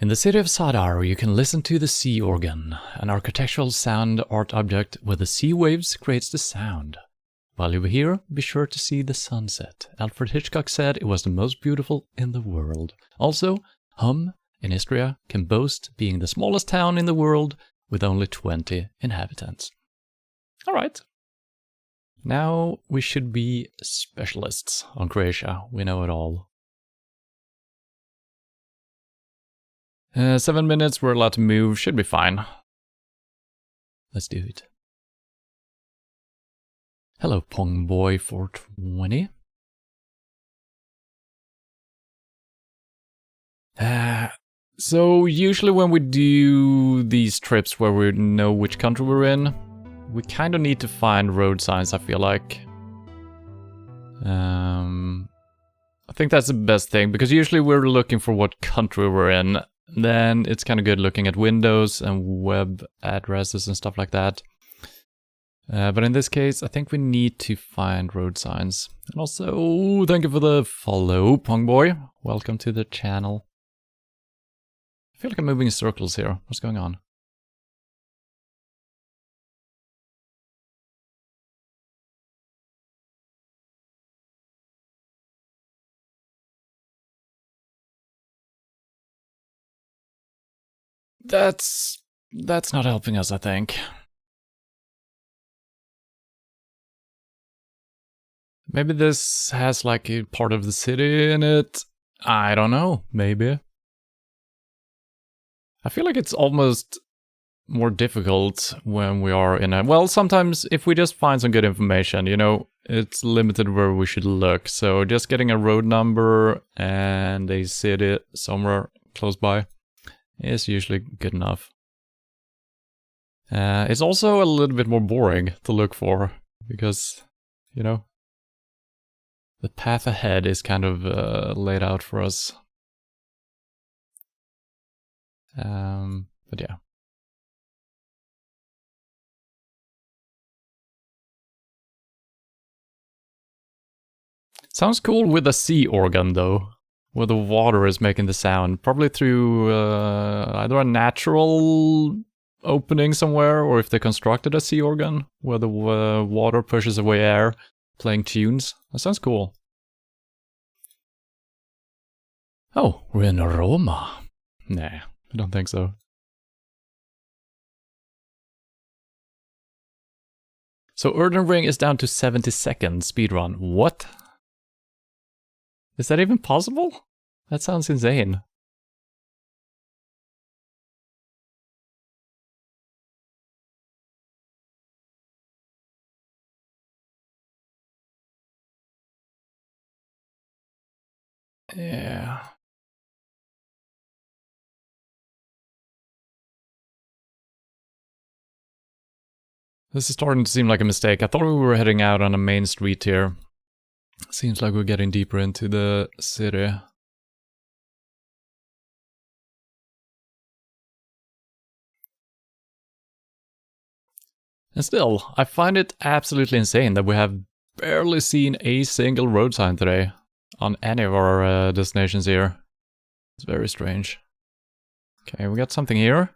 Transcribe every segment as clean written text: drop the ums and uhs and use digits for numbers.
In the city of Sadar, you can listen to the sea organ, an architectural sound art object where the sea waves creates the sound. While you were here, be sure to see the sunset. Alfred Hitchcock said it was the most beautiful in the world. Also, Hum in Istria can boast being the smallest town in the world with only 20 inhabitants. Alright. Now we should be specialists on Croatia. We know it all. 7 minutes, we're allowed to move, should be fine. Let's do it. Hello, Pongboy420. So usually when we do these trips where we know which country we're in, we kind of need to find road signs, I feel like. I think that's the best thing, because usually we're looking for what country we're in. Then it's kind of good looking at windows and web addresses and stuff like that. But in this case, I think we need to find road signs. And also, thank you for the follow, Pongboy. Welcome to the channel. I feel like I'm moving in circles here. What's going on? That's not helping us, I think. Maybe this has like a part of the city in it. I don't know, maybe. I feel like it's almost more difficult when we are in a... Well, sometimes if we just find some good information, you know, it's limited where we should look. So just getting a road number and a city somewhere close by is usually good enough. It's also a little bit more boring to look for because, you know, the path ahead is kind of laid out for us. But yeah. Sounds cool with a sea organ though, where the water is making the sound, probably through either a natural opening somewhere, or if they constructed a sea organ where the water pushes away air, playing tunes. That sounds cool. Oh, we're in Roma. Nah, I don't think so. So Elden Ring is down to 70 seconds speedrun. What? Is that even possible? That sounds insane. Yeah. This is starting to seem like a mistake. I thought we were heading out on a main street here. Seems like we're getting deeper into the city. And still, I find it absolutely insane that we have barely seen a single road sign today on any of our destinations here. It's very strange. Okay, we got something here.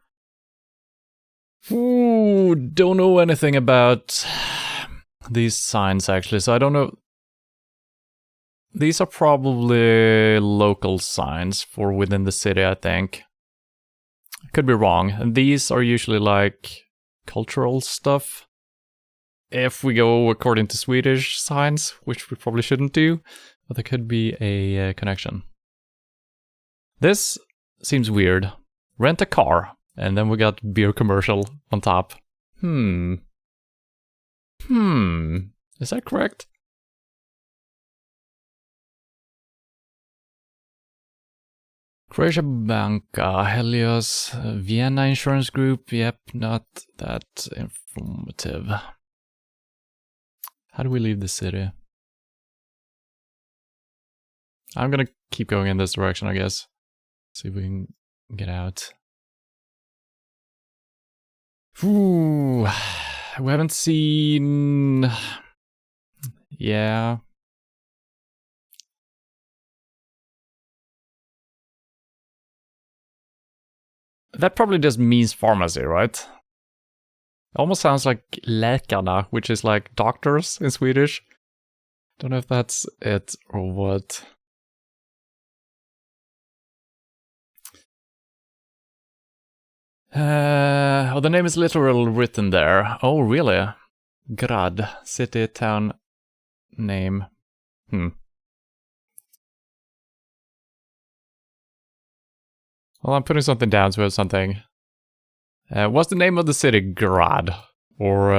Ooh, don't know anything about these signs actually, so I don't know. These are probably local signs for within the city, I think. I could be wrong. And these are usually like cultural stuff. If we go according to Swedish signs, which we probably shouldn't do, but there could be a connection. This seems weird. Rent a car, and then we got beer commercial on top. Is that correct? Croatia Banka, Helios, Vienna Insurance Group, yep, not that informative. How do we leave the city? I'm gonna keep going in this direction, I guess. See if we can get out. Ooh, we haven't seen... Yeah. That probably just means pharmacy, right? Almost sounds like läkarna, which is like doctors in Swedish. Don't know if that's it or what. Oh, the name is literally written there. Oh, really? Grad, city, town, name. Well, I'm putting something down so it's something. What's the name of the city? Grad. Or,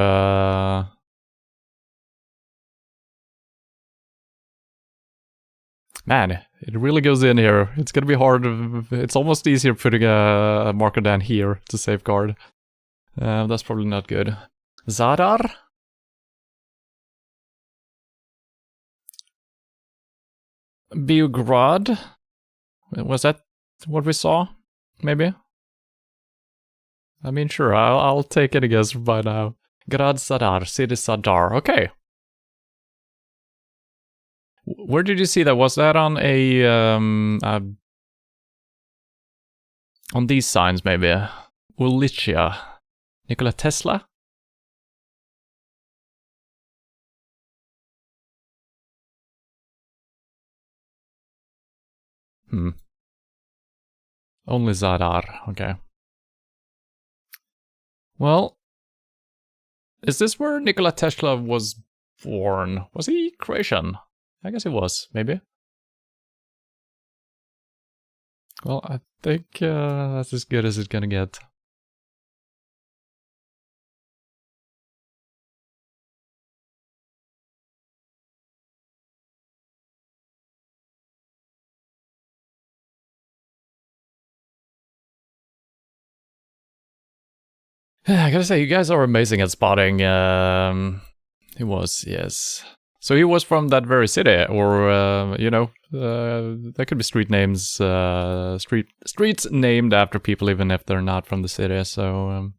Man, it really goes in here. It's gonna be hard. It's almost easier putting a marker down here to safeguard. That's probably not good. Zadar? Beograd? Was that what we saw? Maybe? I mean, sure, I'll take it, I guess, by now. Grad Zadar, city Zadar. Okay. Where did you see that? Was that on on these signs, maybe? Ulicia. Nikola Tesla? Only Zadar, okay. Well, is this where Nikola Tesla was born? Was he Croatian? I guess he was, maybe. Well, I think that's as good as it's gonna get. I gotta say, you guys are amazing at spotting. He was, yes. So he was from that very city, or there could be street names, streets named after people, even if they're not from the city. So.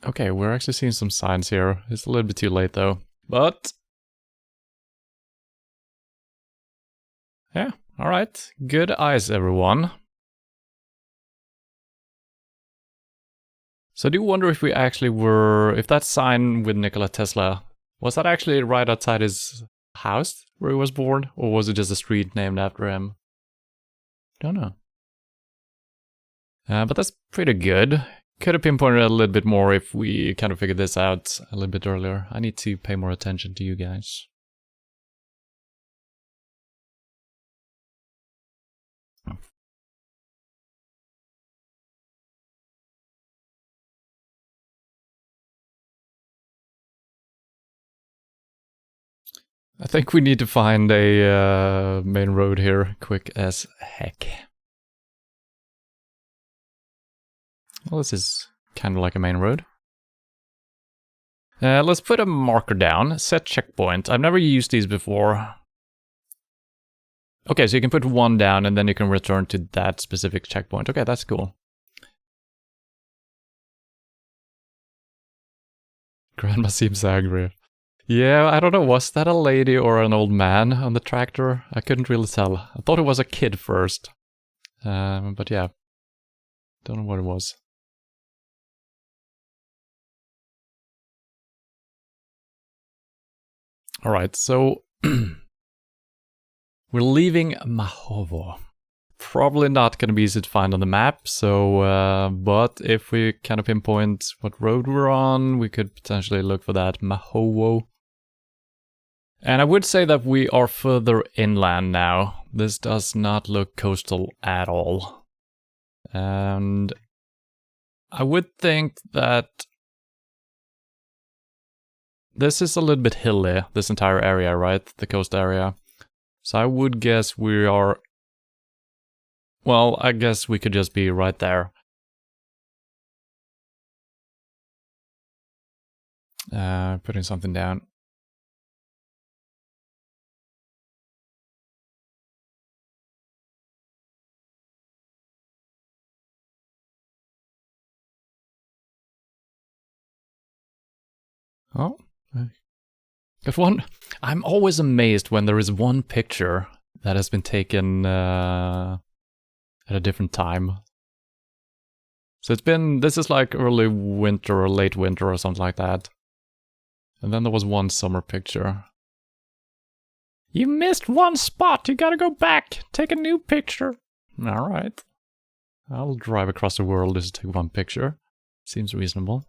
Okay, we're actually seeing some signs here. It's a little bit too late though, but. Yeah, alright. Good eyes, everyone. So I do wonder if we actually were, if that sign with Nikola Tesla, was that actually right outside his house where he was born? Or was it just a street named after him? Don't know. But that's pretty good. Could have pinpointed a little bit more if we kind of figured this out a little bit earlier. I need to pay more attention to you guys. I think we need to find a main road here, quick as heck. Well, this is kind of like a main road. Let's put a marker down. Set checkpoint. I've never used these before. Okay, so you can put one down and then you can return to that specific checkpoint. Okay, that's cool. Grandma seems angry. Yeah, I don't know, was that a lady or an old man on the tractor? I couldn't really tell. I thought it was a kid first. But yeah, don't know what it was. Alright, so we're leaving Mahovo. Probably not going to be easy to find on the map, so, but if we kind of pinpoint what road we're on, we could potentially look for that Mahovo. And I would say that we are further inland now. This does not look coastal at all. And I would think that this is a little bit hilly, this entire area, right? The coast area. So I would guess we are... Well, I guess we could just be right there. Putting something down. Oh, got one. I'm always amazed when there is one picture that has been taken at a different time. So this is like early winter or late winter or something like that. And then there was one summer picture. You missed one spot, you gotta go back, take a new picture. Alright. I'll drive across the world just to take one picture. Seems reasonable.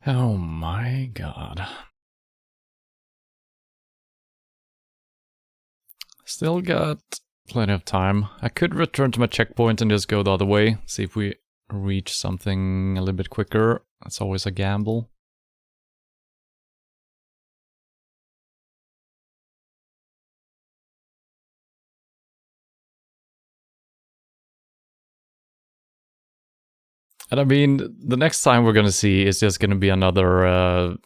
Oh my god. Still got plenty of time. I could return to my checkpoint and just go the other way, see if we reach something a little bit quicker. That's always a gamble. And I mean, the next time we're gonna see is just gonna be another,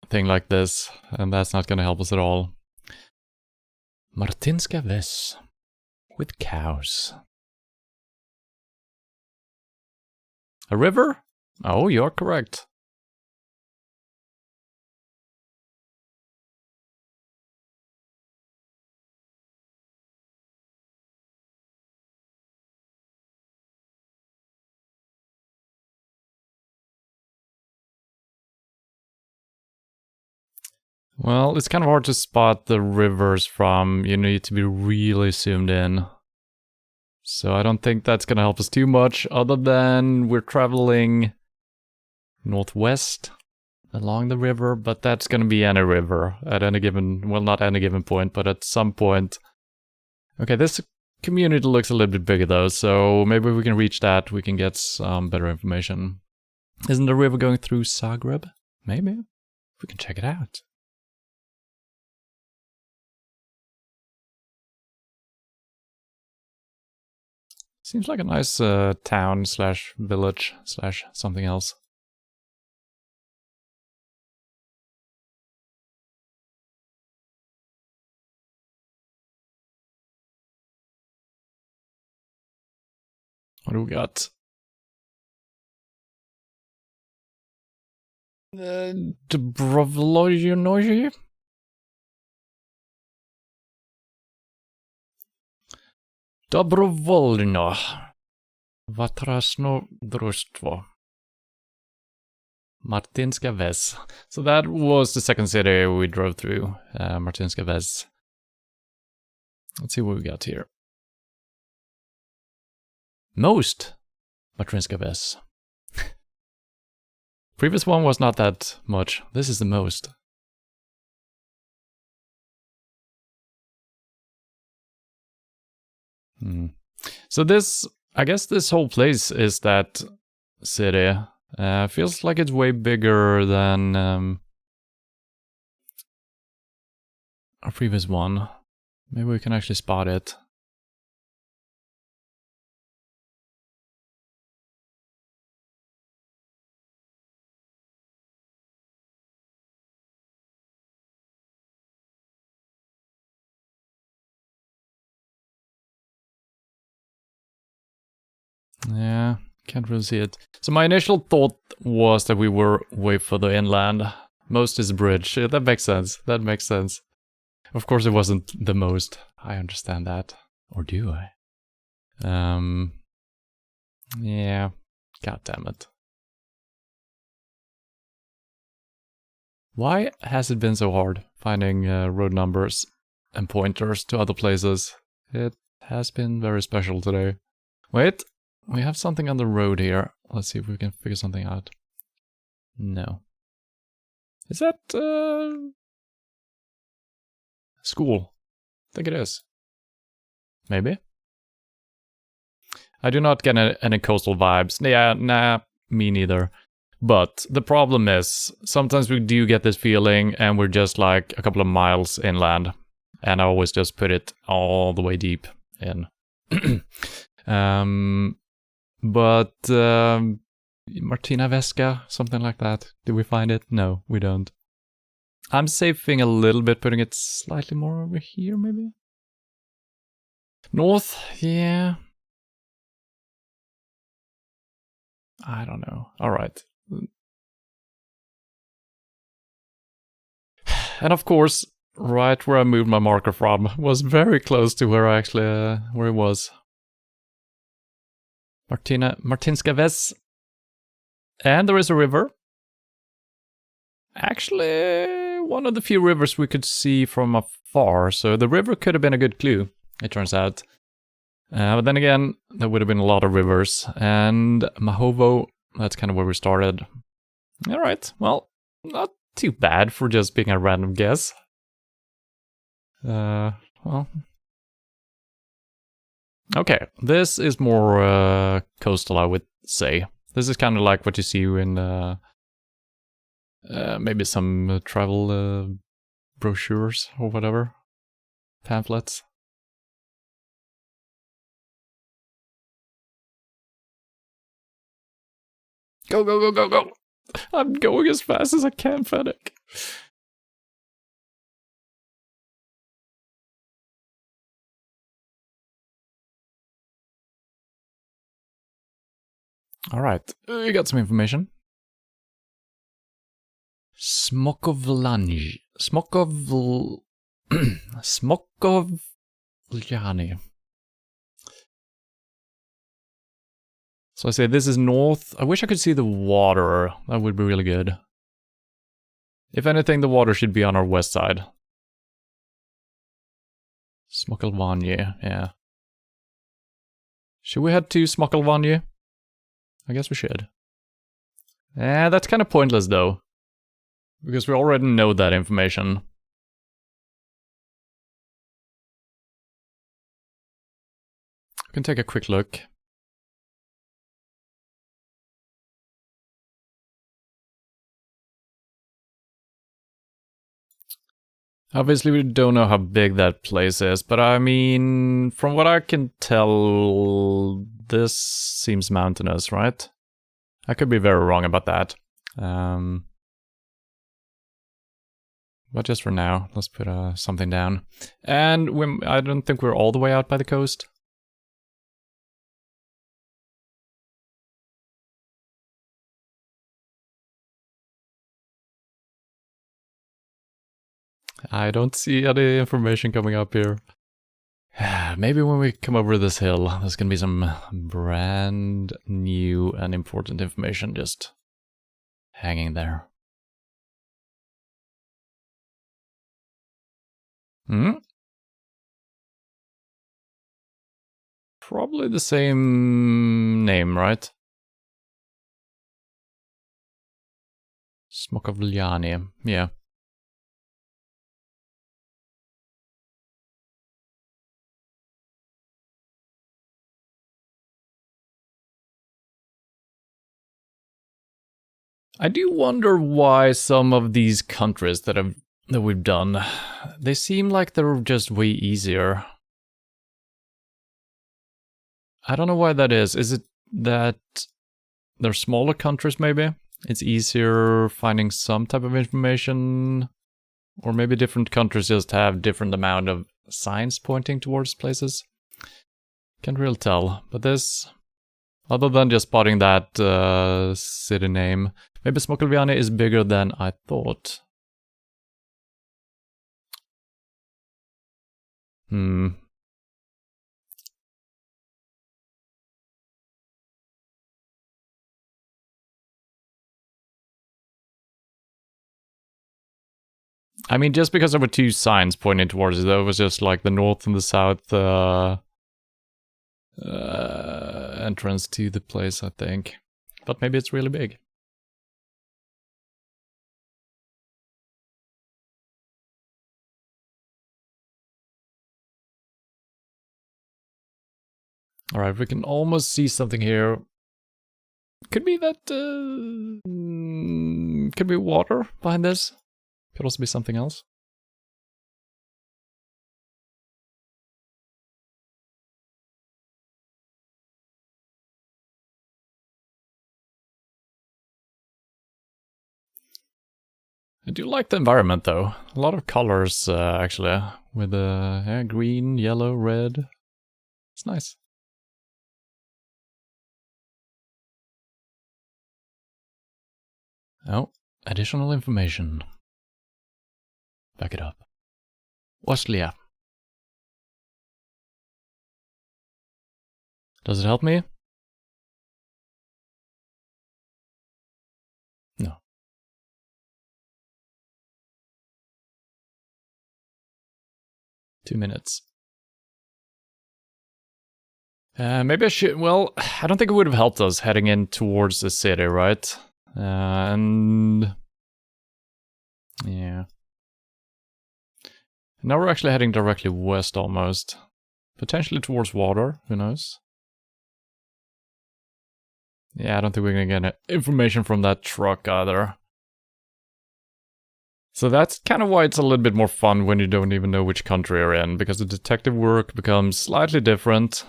thing like this, and that's not gonna help us at all. Martinska Ves with cows. A river? Oh, you're correct. Well, it's kind of hard to spot the rivers from, you need to be really zoomed in. So I don't think that's gonna help us too much, other than we're traveling northwest along the river, but that's gonna be any river at any given, well, not any given point, but at some point. Okay, this community looks a little bit bigger though, so maybe if we can reach that, we can get some better information. Isn't the river going through Zagreb? Maybe. We can check it out. Seems like a nice town slash village slash something else. What do we got? Dobrovolnoye? Dobrovolno. Vatrasno društvo. Martinska Ves. So that was the second city we drove through, Martinska Ves. Let's see what we got here. Most Martinska Ves. Previous one was not that much. This is the most. So this, I guess this whole place is that city. Feels like it's way bigger than our previous one. Maybe we can actually spot it. Yeah, can't really see it. So my initial thought was that we were way further inland. Most is bridge. Yeah, that makes sense. That makes sense. Of course it wasn't the most. I understand that. Or do I? Yeah. God damn it. Why has it been so hard finding road numbers and pointers to other places? It has been very special today. Wait. We have something on the road here. Let's see if we can figure something out. No. Is that, school? I think it is. Maybe? I do not get any coastal vibes. Yeah, nah, me neither. But the problem is, sometimes we do get this feeling and we're just like a couple of miles inland. And I always just put it all the way deep in. But Martina Veska, something like that. Did we find it? No, we don't. I'm saving a little bit, putting it slightly more over here, maybe? North, yeah. I don't know. All right. And of course, right where I moved my marker from was very close to where I actually, where it was. Martinska Ves. And there is a river. Actually, one of the few rivers we could see from afar, so the river could have been a good clue, it turns out. But then again, there would have been a lot of rivers, and Mahovo, that's kind of where we started. Alright, well, not too bad for just being a random guess. Well... Okay, this is more coastal, I would say. This is kind of like what you see in maybe some travel brochures or whatever. Pamphlets. Go, go, go, go, go! I'm going as fast as I can, Fennec. Alright, we got some information. Smokovlani. Smokovljani. So I say this is north. I wish I could see the water. That would be really good. If anything, the water should be on our west side. Smokovljani, yeah. Should we head to Smokovljani? I guess we should. That's kind of pointless though. Because we already know that information. We can take a quick look. Obviously we don't know how big that place is, but I mean, from what I can tell, this seems mountainous, right? I could be very wrong about that. But just for now, let's put something down. And I don't think we're all the way out by the coast. I don't see any information coming up here. Maybe when we come over this hill, there's gonna be some brand new and important information just hanging there. Probably the same name, right? Smokovljani, yeah. I do wonder why some of these countries that we've done, they seem like they're just way easier. I don't know why that is. Is it that they're smaller countries maybe? It's easier finding some type of information? Or maybe different countries just have different amount of signs pointing towards places? Can't really tell. But this, other than just spotting that city name, maybe Smokovljani is bigger than I thought. I mean, just because there were two signs pointing towards it, that was just like the north and the south entrance to the place, I think. But maybe it's really big. Alright, we can almost see something here. Could be that... could be water behind this. Could also be something else. I do like the environment though. A lot of colors actually. With green, yellow, red. It's nice. Oh, additional information. Back it up. Austria. Does it help me? No. Two minutes. Maybe I should... Well, I don't think it would have helped us heading in towards the city, right? And... yeah. Now we're actually heading directly west almost. Potentially towards water, who knows? Yeah, I don't think we're gonna get information from that truck either. So that's kind of why it's a little bit more fun when you don't even know which country you're in, because the detective work becomes slightly different.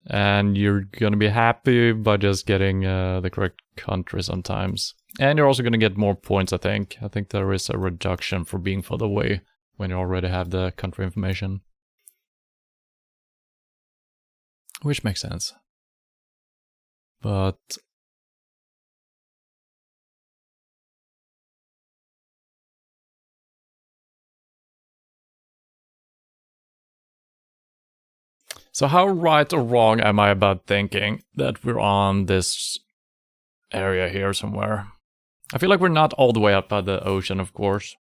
And you're gonna be happy by just getting the correct country sometimes. And you're also gonna get more points, I think. I think there is a reduction for being further away when you already have the country information. Which makes sense. But... so how right or wrong am I about thinking that we're on this area here somewhere? I feel like we're not all the way up by the ocean, of course.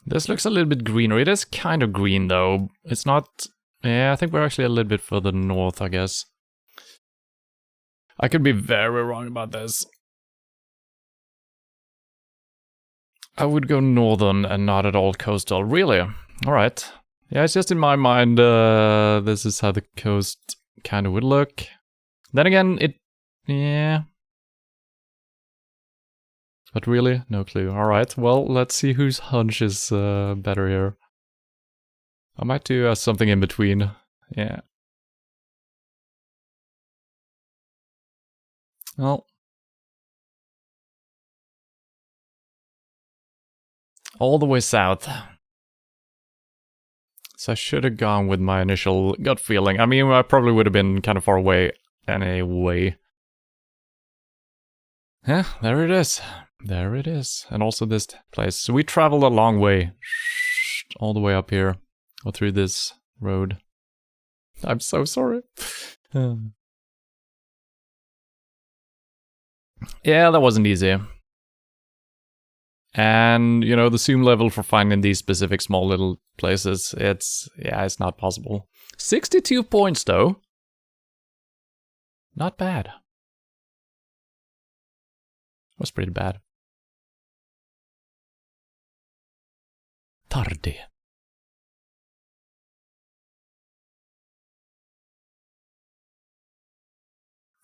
This looks a little bit greener. It is kind of green, though. It's not... yeah, I think we're actually a little bit further north, I guess. I could be very wrong about this. I would go northern and not at all coastal. Really? Alright. Yeah, it's just in my mind, this is how the coast kind of would look. Then again, it... yeah... but really, no clue. Alright, well, let's see whose hunch is better here. I might do something in between. Yeah. Well. All the way south. So I should have gone with my initial gut feeling. I mean, I probably would have been kind of far away anyway. Yeah, there it is. There it is. And also this place. So we traveled a long way. All the way up here. Or through this road. I'm so sorry. Yeah, that wasn't easy. And, you know, the zoom level for finding these specific small little places, it's not possible. 62 points, though. Not bad. Was pretty bad. Tardi.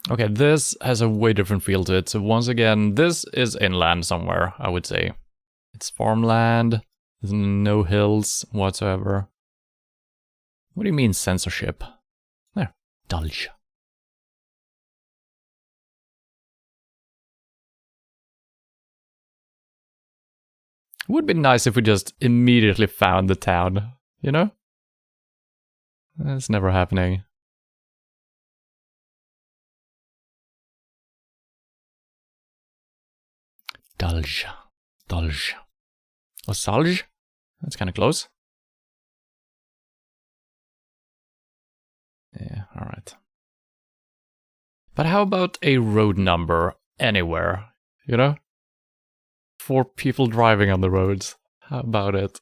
Okay, this has a way different feel to it. So once again, this is inland somewhere, I would say. It's farmland. There's no hills whatsoever. What do you mean censorship? There. Dulce. It would be nice if we just immediately found the town, you know? That's never happening. Dulce. Dulce. Or Salj? That's kind of close. Yeah, alright. But how about a road number anywhere, you know? For people driving on the roads. How about it?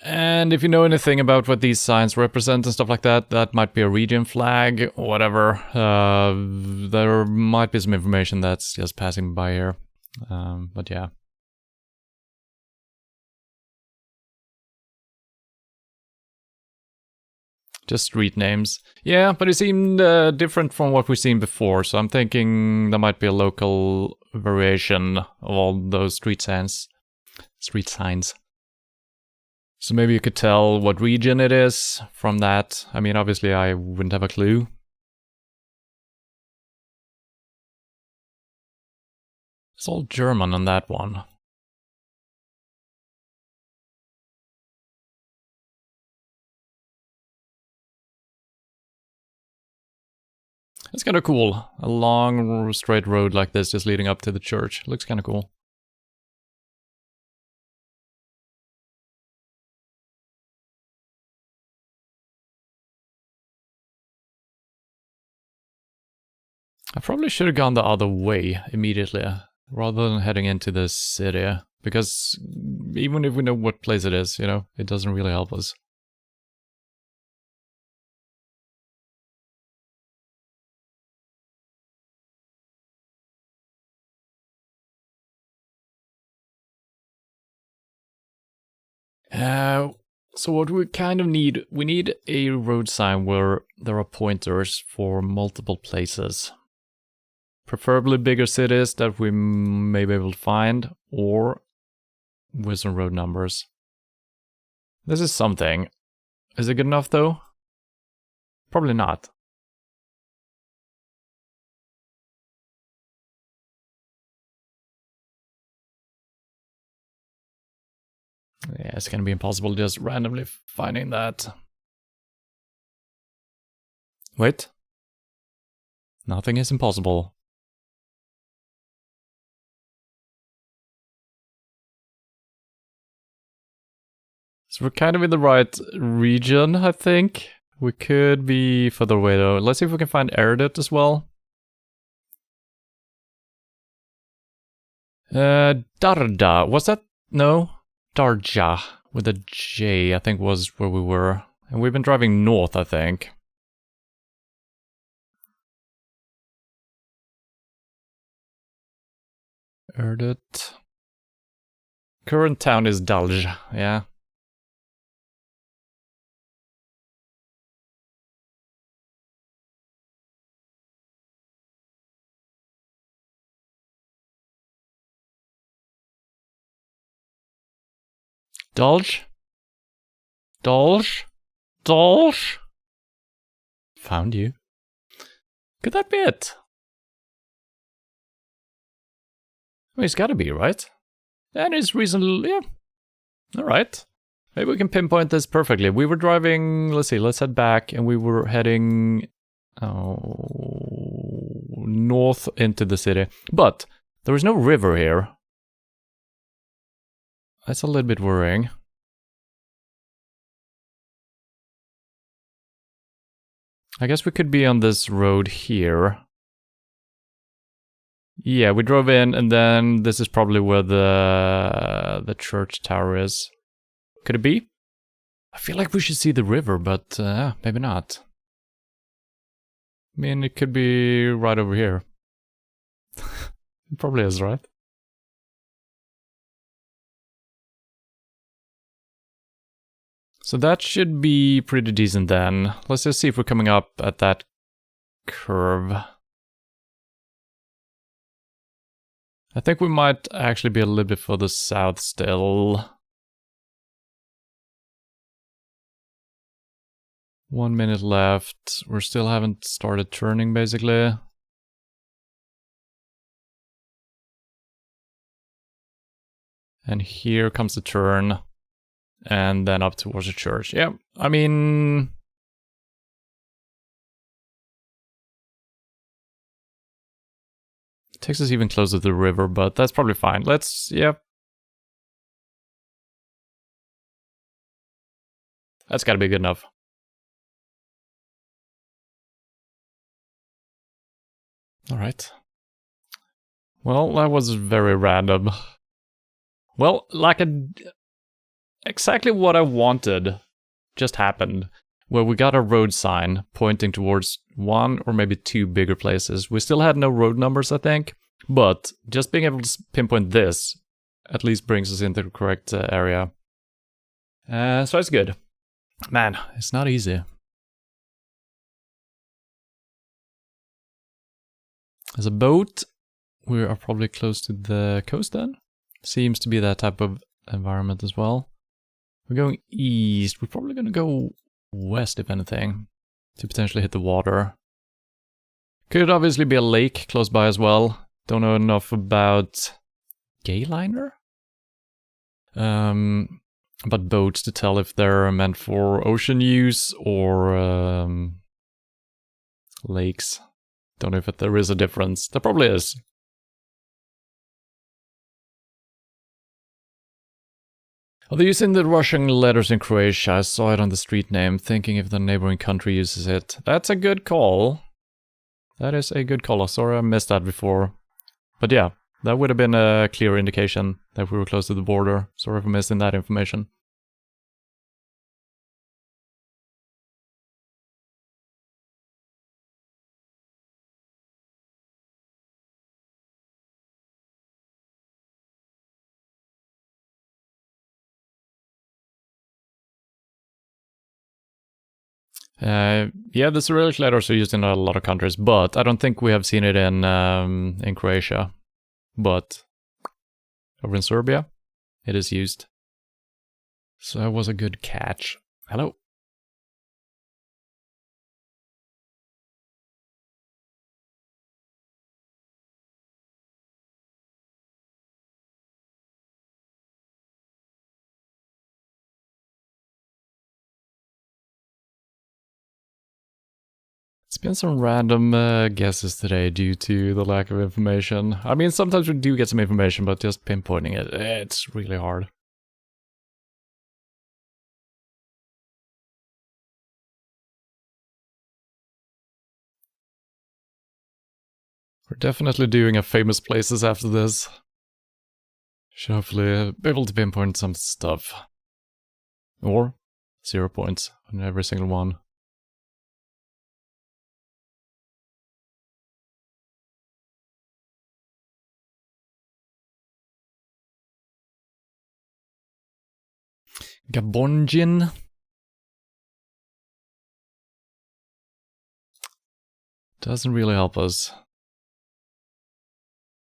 And if you know anything about what these signs represent and stuff like that, that might be a region flag or whatever. There might be some information that's just passing by here. But yeah. Just street names. Yeah, but it seemed different from what we've seen before, so I'm thinking there might be a local variation of all those street signs. So maybe you could tell what region it is from that. I mean, obviously I wouldn't have a clue. It's all German on that one. It's kind of cool. A long, straight road like this just leading up to the church. Looks kind of cool. I probably should have gone the other way immediately, rather than heading into the city. Because even if we know what place it is, you know, it doesn't really help us. So what we kind of need, we need a road sign where there are pointers for multiple places. Preferably bigger cities that we may be able to find, or with some road numbers. This is something. Is it good enough though? Probably not. Yeah, it's gonna be impossible just randomly finding that. Wait. Nothing is impossible. So we're kind of in the right region, I think. We could be further away though. Let's see if we can find Erudit as well. Darda. Was that? No. Darja. With a J, I think was where we were. And we've been driving north, I think. Erudit. Current town is Dalj, yeah. Dalj? Dalj? Dalj? Found you. Could that be it? I mean, it's gotta be, right? That is reasonable, yeah. Alright. Maybe we can pinpoint this perfectly. We were driving, let's see, let's head back, and we were heading north into the city. But there is no river here. That's a little bit worrying. I guess we could be on this road here. Yeah, we drove in, and then this is probably where the church tower is. Could it be? I feel like we should see the river, but maybe not. I mean, it could be right over here. It probably is, right? So that should be pretty decent then. Let's just see if we're coming up at that curve. I think we might actually be a little bit further south still. 1 minute left. We still haven't started turning, basically. And here comes the turn. And then up towards the church. Yeah, I mean... It takes us even closer to the river, but that's probably fine. Let's, yeah. That's gotta be good enough. Alright. Well, that was very random. Well, like exactly what I wanted just happened. Where we got a road sign pointing towards one or maybe two bigger places. We still had no road numbers, I think. But just being able to pinpoint this at least brings us into the correct area. So it's good. Man, it's not easy. There's a boat. We are probably close to the coast then. Seems to be that type of environment as well. We're going east. We're probably going to go west, if anything, to potentially hit the water. Could obviously be a lake close by as well. Don't know enough about Gayliner? But boats to tell if they're meant for ocean use or lakes. Don't know if there is a difference. There probably is. Are they using the Russian letters in Croatia? I saw it on the street name, thinking if the neighboring country uses it. That's a good call. That is a good call. Sorry I missed that before. But yeah, that would have been a clear indication that we were close to the border. Sorry for missing that information. Yeah, the Cyrillic letters are used in a lot of countries, but I don't think we have seen it in Croatia. But over in Serbia, it is used. So that was a good catch. Hello. It's been some random guesses today due to the lack of information. I mean, sometimes we do get some information, but just pinpointing it, it's really hard. We're definitely doing a famous places after this. Should hopefully be able to pinpoint some stuff. Or 0 points on every single one. Gabonjin. Doesn't really help us.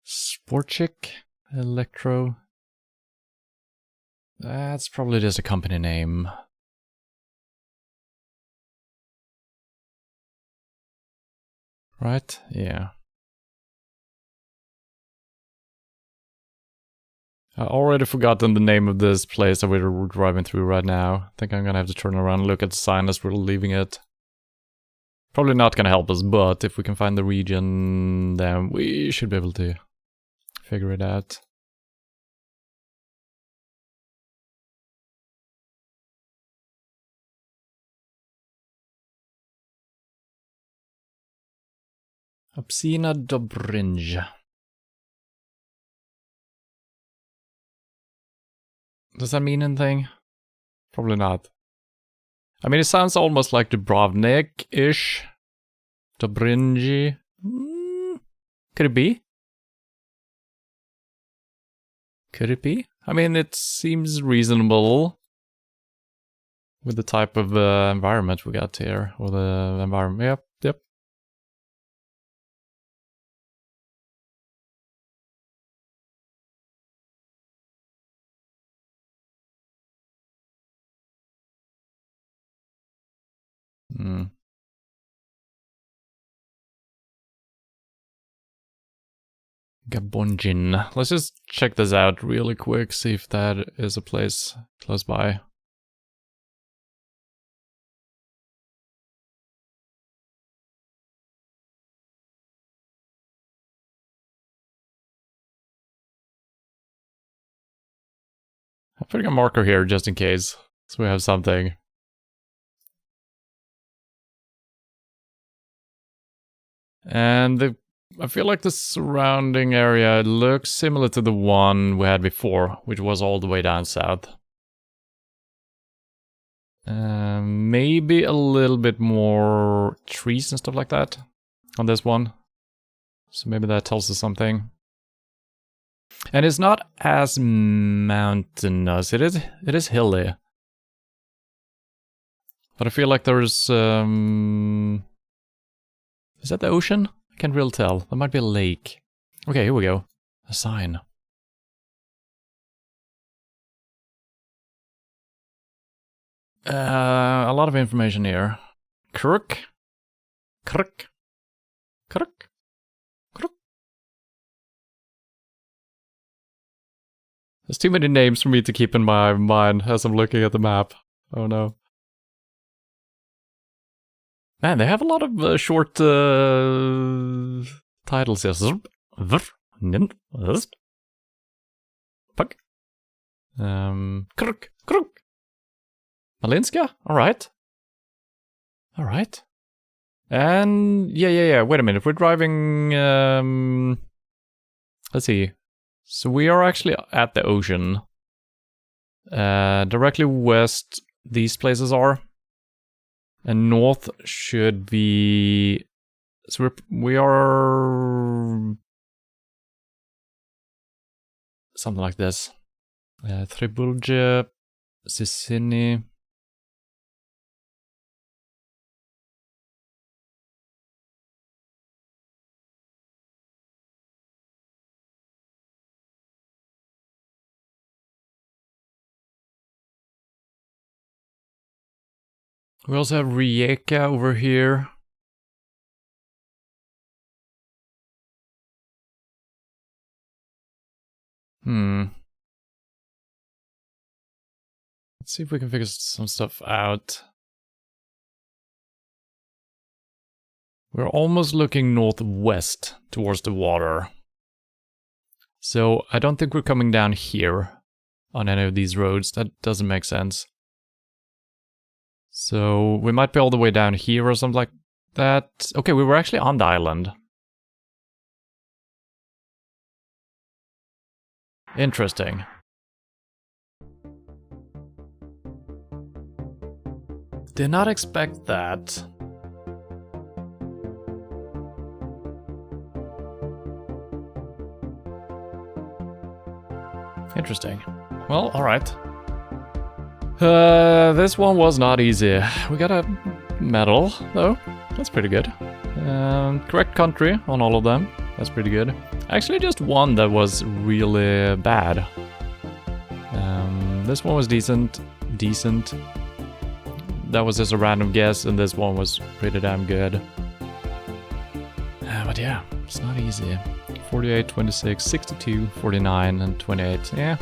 Sportchik? Electro? That's probably just a company name. Right? Yeah. I already forgotten the name of this place that we're driving through right now. I think I'm gonna have to turn around and look at the sign as we're leaving it. Probably not gonna help us, but if we can find the region, then we should be able to figure it out. Opsina Dobrinj. Does that mean anything? Probably not. I mean, it sounds almost like Dubrovnik-ish. Dobrinji. Could it be? Could it be? I mean, it seems reasonable with the type of environment we got here. Or the environment. Yep. Gabonjin. Let's just check this out really quick, see if that is a place close by. I'm putting a marker here just in case, so we have something. And I feel like the surrounding area looks similar to the one we had before, which was all the way down south. Maybe a little bit more trees and stuff like that on this one. So maybe that tells us something. And it's not as mountainous. It is hilly. But I feel like there's is that the ocean? I Can't really tell. There might be a lake. Okay, here we go. A sign. A lot of information here. Crook. Crook. Crook. Crook. There's too many names for me to keep in my mind as I'm looking at the map. Oh no. Man, they have a lot of short titles here. Puck. Kruk. Kruk. Malinska? Alright. Alright. And yeah. Wait a minute. We're driving. Let's see. So we are actually at the ocean. Directly west, these places are. And north should be. So we are something like this. Trebulje, Sicini. We also have Rijeka over here. Let's see if we can figure some stuff out. We're almost looking northwest towards the water. So I don't think we're coming down here on any of these roads. That doesn't make sense. So we might be all the way down here or something like that. Okay, we were actually on the island. Interesting. Did not expect that. Interesting. Well, alright. This one was not easy. We got a medal, though. That's pretty good. Correct country on all of them. That's pretty good. Actually, just one that was really bad. This one was decent. That was just a random guess, and this one was pretty damn good. But yeah, it's not easy. 48, 26, 62, 49, and 28. Yeah,